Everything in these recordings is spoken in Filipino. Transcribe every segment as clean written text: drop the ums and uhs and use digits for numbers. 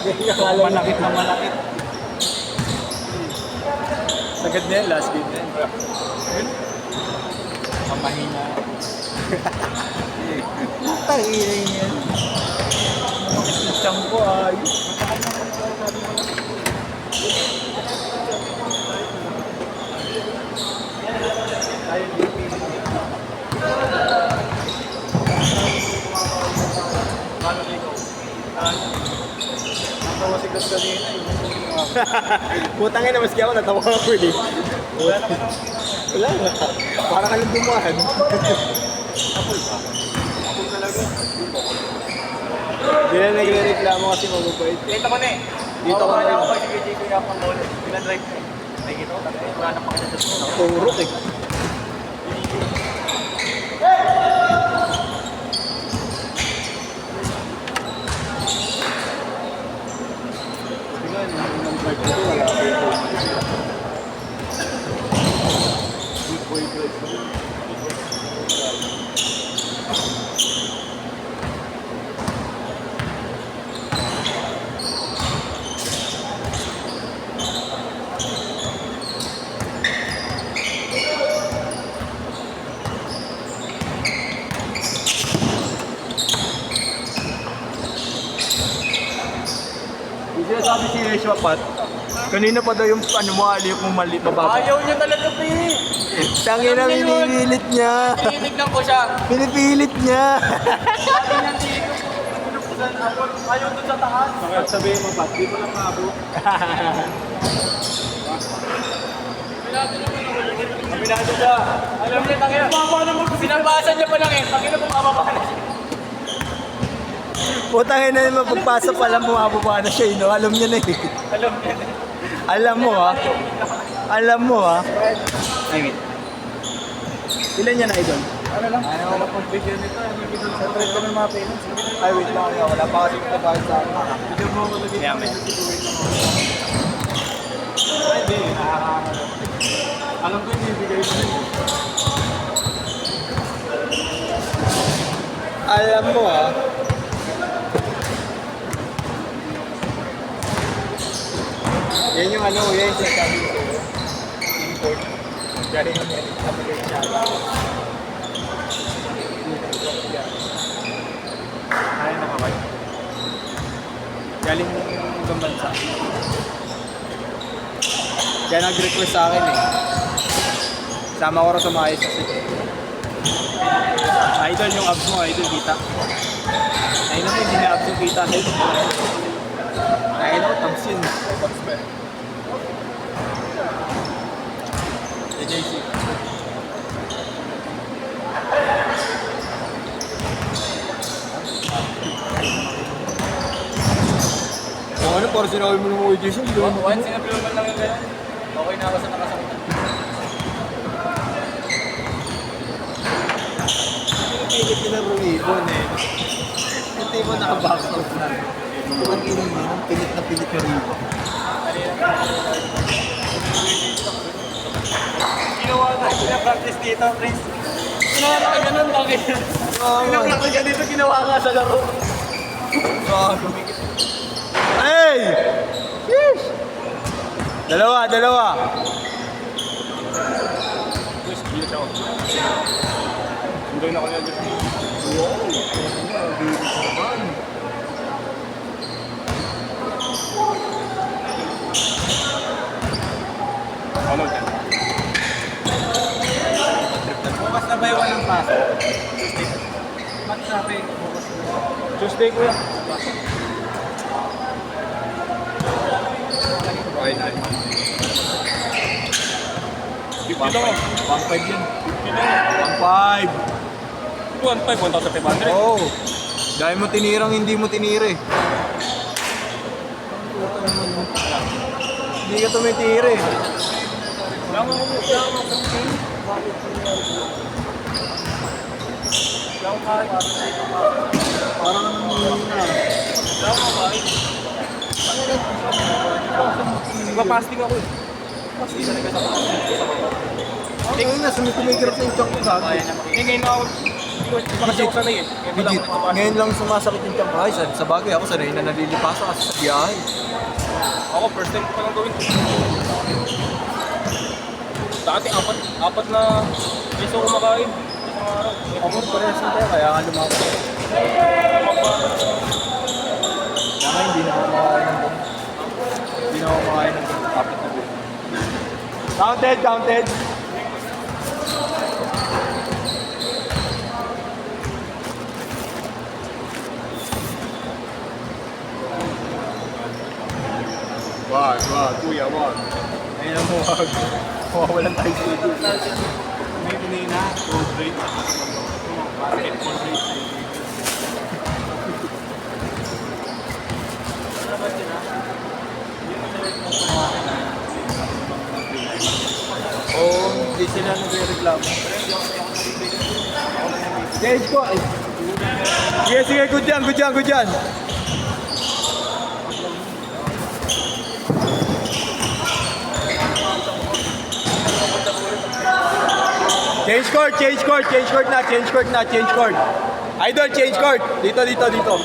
Manakit na manakit. Sagad na yan, last game na yan. Kamahina. Tangina yan. Manakit na siyang ko ay. Natawa si Gus kanina eh. Putang ina, maski ako natawa ako eh. Wala nga. Parang ka lang dumaan. Apple pa. Apple talaga. Hindi na nagre-reklamo kasi mababait. Dito ko na eh. Dito ko na ako pag sige ko yung pang-mall. Pinadrive ko eh. Nakikita ko talaga. Wala na pang sa mo. Turok eh. Tingnan, yung drive ko wala pa yung phone. Good boy drive ko. Yung sinasabi si Yeshua Pat, kanina pa daw yung ano mo, aliyok mo mali, mababa. Ayaw niya talaga, pre. Tangina, Alam niya yun. pinipilit niya. Tinitignan ko siya. Pinipilit niya. Sabi niya dito, ayaw doon sa taas. Bakit sabihin mo, Pat, di mo lang mabok. Aminado siya. Alam niya, tangina. Pinabasa niya pa lang eh. Tangina, bumababa na siya. Putang ina, mapagpasa pa lang bumababa na siya, no? Alam niya na eh. Alam niya na. Alam mo ha. Alam mo ha. Ay, wait. Ilan yan, idol? Ano lang? Ano wala pong video nito. May video sa thread ko ng mga payments. Ay, wait lang. Wala pa kasi ito para sa akin. Video mo ko lagi. Kaya may. Ay, hindi. Nakakaano. Alam ko yung bibigay mo rin. Alam mo ha. Yan yung ano, yan yung sinasabi ko. Import. Galing ng Amerika. Kaya na kaway. Galing ibang bansa. Kaya nag-request sa akin eh. Sama ko rin sa maayos kasi. Idol yung abs mo, idol kita. Ayun naman, hindi na abs yung kita. Ayun ako, thumbs yun. JJC. Kung ano, parang sinabi mo ng mga Jason, di ba? Once sinabihan lang yung gano'n, okay na ako sa nakasakitan. Pinipilit nila rumibon eh. Ito yung naka-backstop na. Ang inom mo, ang pilit na pilit na ribon. Ginawa na, pinapractice dito, Prince. Ginawa na ganun, okay. Pinapractice ka dito, ginawa nga sa laro. Hey! Sheesh! Dalawa. Tapos, hindi siya ako. Sundoy na ko niya dyan. Ano dyan? Bukas na ba yung walang paso? Tuesday ko yan. Okay na. 50 lang. 1.5 yun. 1.5. 1,500. Oo. Dahil mo tinirang hindi mo tinira eh. Hindi ka tumitira eh. Parang Nagpa-fasting ako eh. Ay, na, sumikumikirap na yung chunk ko sa akin. Hindi ngayon ako Hindi pa kasi ako sanay eh. Ngayon pa lang Legit. ako nakapasok. Ngayon lang sumasakit yung tiyan ko. Ay, sa bagay ako sanay na nalilipasan kasi sa biyahe. Ako, first time ko pa lang gawin. Dati, apat na piso kumakain. Isang araw. Ako, parehas na tayo, kaya nga lumabas. Kaya nga hindi na ako makain ng ganun. Hindi na ako makain ng ganun. Kapit na ganun. Counted, counted. Wag, kuya, wag. Ayun ang wag. Mawawalan tayo sa ito. May pinina, cold break. Market, cold break. Oo, hindi sila nagre-reklamo. Change ko. Sige, sige, good yan, good yan, good yan. Change court, change court, change court na, change court na, change court. Idol, change court. Dito, dito, dito.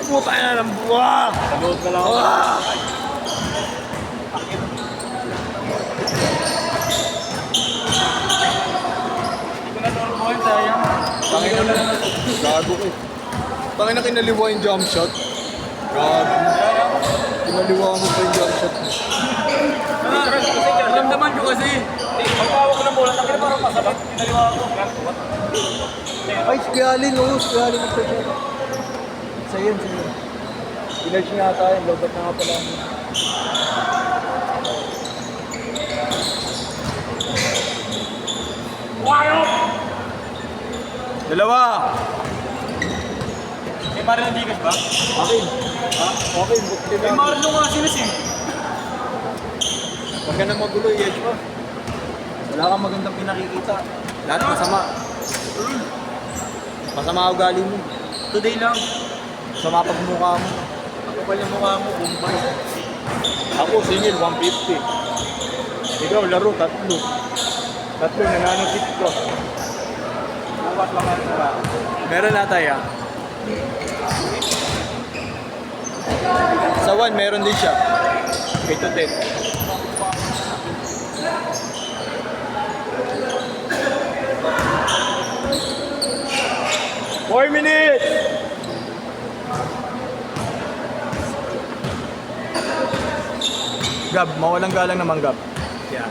Puta na ng buwak! Panood na lang ako. Hindi ko na normal, sayang. Tangin na lang. Gago ko eh. Tangin na kinaliwa yung jump shot. Gago. Kinaliwa mo pa yung jump shot. Naramdaman ko kasi. Pagkawak ko ng bola, takina parang masabak. Pinaliwa ako. Ay, si Kuya Alin, oo. Si Kuya Alin nagpa-shot. Sa'yo, sa'yo. Pilarge nga tayo. Lobat na nga pala. Dalawa. May Mario ng Digas ba? Akin. Ha? Okay, bukti May na. Mario nga sinas eh. Huwag ka nang magulo, yes pa. Wala kang magandang pinakikita. Lahat masama. Masama ugali mo. Today lang. Masama pagmukha mo. Kapal yung mukha mo, bumbay. Ako, singil, 150. Ikaw, laro, tatlo. Tatlo, nananakit ko. Bukas lang ang sila. Meron na tayo. Sa 1, meron din siya. 8 to 10. Four minutes! Gab, mawalang galang naman, Gab. Yeah.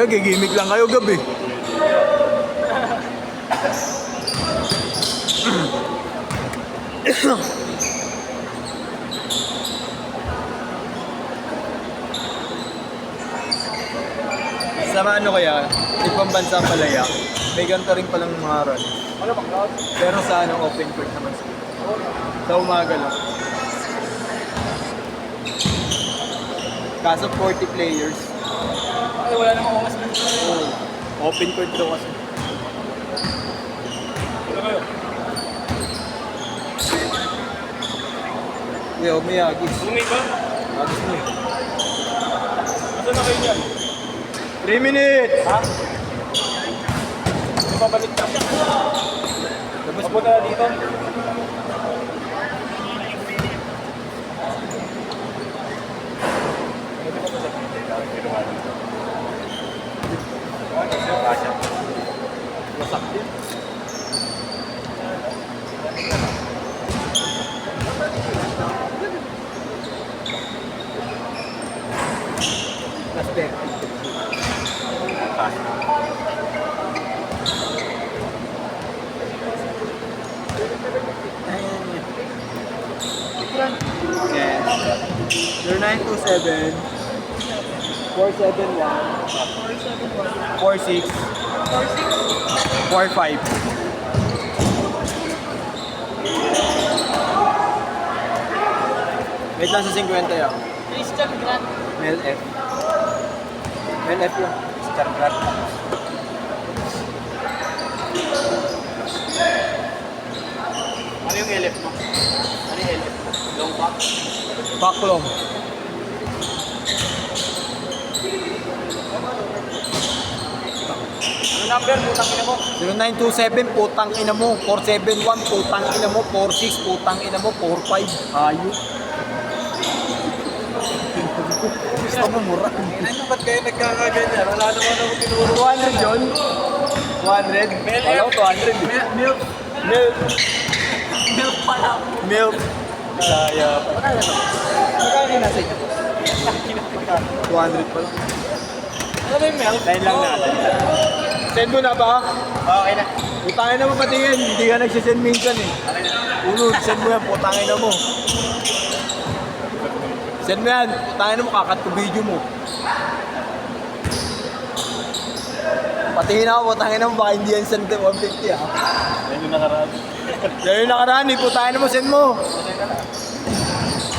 Gigimik lang kayo, Gab eh. Sa ano kaya, ibang bansa palaya, may ganito rin palang mga run. Ano ba, crowd? Pero sa ano, open court naman sila. Sa umaga lang. Kaso 40 players. Ay, wala namang oras na. Oh, open court daw kasi. Ano kayo? Kuya, huwag may agis. Bumay ba? Agis mo eh. Asan na kayo niyan? 3 minutes! Ha? May babalik na. Tapos Papunta na dito. wasak din. Plastic. Yes. You're 927 471 46 45. Wait lang sa 50 yan. Christian Grant. Mel F. Mel F lang. Star Grant. Ano yung LF mo? Ano yung LF mo? Long back? Backlong. Ano number? Putang ina mo. 0927, putang ina mo. 471, putang ina mo. 46, putang ina mo. 45, ayun. Gusto mo mura. Ano ba't kayo nagkakaganyan? Wala naman ako tinuro. 200 yun? 200? Mel Wala F. ko 200. Milk. Milk. Milk pala. Milk. Kaya pa. Magkano na? Magkano yung nasa inyo? 200 pa lang. Ano ba yung milk? Dahil lang natin. Send mo na ba? Okay na. Putangin na mo patingin. Hindi ka nagsisend minsan eh. Ulo, send mo yan. Putangin na mo. Send mo yan. Putangin na mo. Kakat ko video mo. Patingin ako. Putangin na mo. Baka hindi yan send 150 ah. Yan yung nakaraan. Yan yung nakaraan eh. Putangin na mo. Send mo.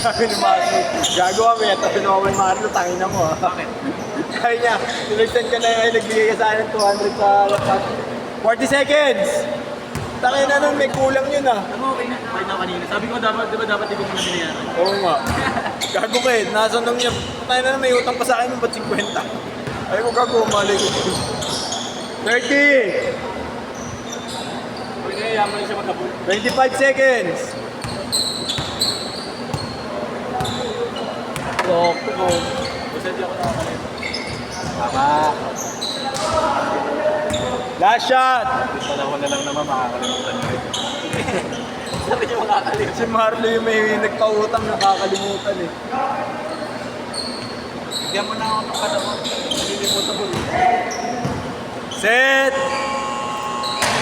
Sabi ni Marlo. Gagawa mo yan. Tapos naman ni Marlo. Tangin na mo ah. Bakit? Sabi niya. Sinag-send ka na yun. Nagbigay ka sa akin ng 200 sa laptop. 40 seconds. Tangin na nun. May kulang yun ah. Ano okay na? Okay na kanina. Sabi ko dapat, di ba dapat hindi ko na binayaran? Oo nga. Gago ka eh. Nasa nang niya. Tayo na may utang pa sa akin. Ba't 50? Ay ko gago. Mali ko. 30. Huwag na yaman siya magkabul. 25 seconds. Lock ko. Basta di ako nakakalit. Tama. Last shot. Panahon na lang naman makakalimutan ko. Sabi niya makakalit. Si Marlo yung may nagpautang nakakalimutan eh. Bigyan mo na ako ng panahon. Nalilimutan ko rin. Set.